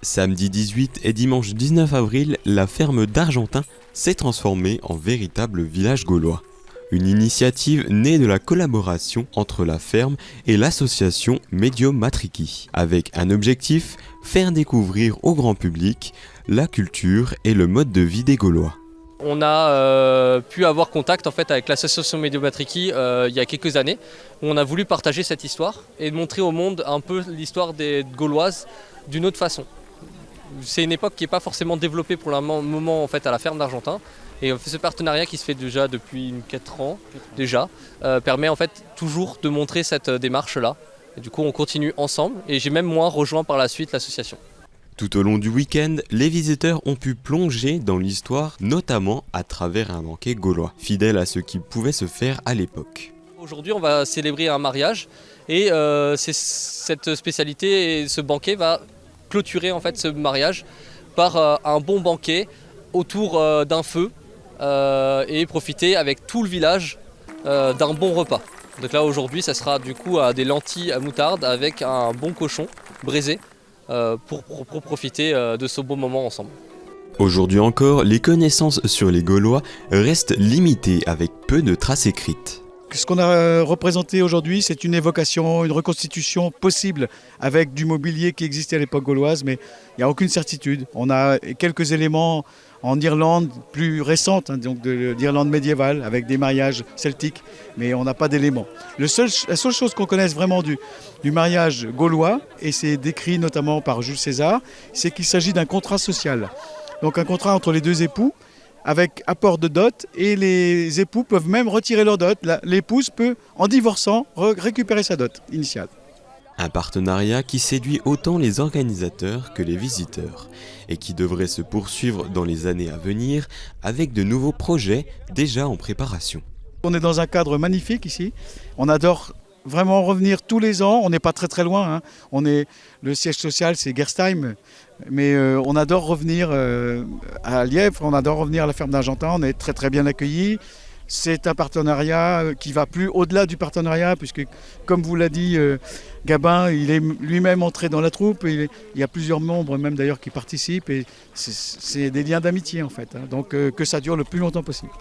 Samedi 18 et dimanche 19 avril, la ferme d'Argentin s'est transformée en véritable village gaulois. Une initiative née de la collaboration entre la ferme et l'association Médio-Matriki, avec un objectif, faire découvrir au grand public la culture et le mode de vie des Gaulois. On a pu avoir contact en fait, avec l'association Médio-Matriki il y a quelques années, où on a voulu partager cette histoire et montrer au monde un peu l'histoire des Gauloises d'une autre façon. C'est une époque qui n'est pas forcément développée pour le moment en fait, à la ferme d'Argentin. Et ce partenariat qui se fait déjà depuis 4 ans déjà, permet en fait toujours de montrer cette démarche-là. Et du coup on continue ensemble et j'ai même moi rejoint par la suite l'association. Tout au long du week-end, les visiteurs ont pu plonger dans l'histoire, notamment à travers un banquet gaulois, fidèle à ce qui pouvait se faire à l'époque. Aujourd'hui on va célébrer un mariage et cette spécialité et ce banquet va clôturer en fait ce mariage par un bon banquet autour d'un feu et profiter avec tout le village d'un bon repas. Donc là aujourd'hui ça sera du coup des lentilles à moutarde avec un bon cochon braisé pour profiter de ce beau moment ensemble. Aujourd'hui encore, les connaissances sur les Gaulois restent limitées avec peu de traces écrites. Ce qu'on a représenté aujourd'hui, c'est une évocation, une reconstitution possible avec du mobilier qui existait à l'époque gauloise, mais il n'y a aucune certitude. On a quelques éléments en Irlande plus récente, donc d'Irlande médiévale, avec des mariages celtiques, mais on n'a pas d'éléments. La seule chose qu'on connaisse vraiment du mariage gaulois, et c'est décrit notamment par Jules César, c'est qu'il s'agit d'un contrat social. Donc un contrat entre les deux époux, avec apport de dot, et les époux peuvent même retirer leur dot. L'épouse peut, en divorçant, récupérer sa dot initiale. Un partenariat qui séduit autant les organisateurs que les visiteurs, et qui devrait se poursuivre dans les années à venir avec de nouveaux projets déjà en préparation. On est dans un cadre magnifique ici, on adore vraiment revenir tous les ans, on n'est pas très loin, hein. Le siège social c'est Gerstheim, mais on adore revenir à Lièvre, on adore revenir à la ferme d'Argentin, on est très bien accueillis. C'est un partenariat qui va plus au-delà du partenariat, puisque comme vous l'a dit Gabin, il est lui-même entré dans la troupe, il y a plusieurs membres même d'ailleurs qui participent, et c'est des liens d'amitié en fait, hein. Donc que ça dure le plus longtemps possible.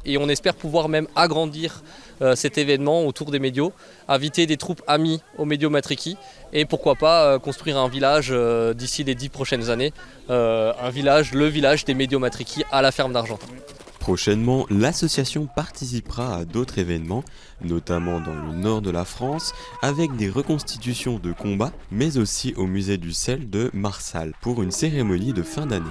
Et on espère pouvoir même agrandir cet événement autour des médios, inviter des troupes amies aux Médio-Matriki et pourquoi pas construire un village d'ici les 10 prochaines années, le village des Médio-Matriki à la ferme d'Argentin. Prochainement, l'association participera à d'autres événements, notamment dans le nord de la France, avec des reconstitutions de combats, mais aussi au musée du sel de Marsal pour une cérémonie de fin d'année.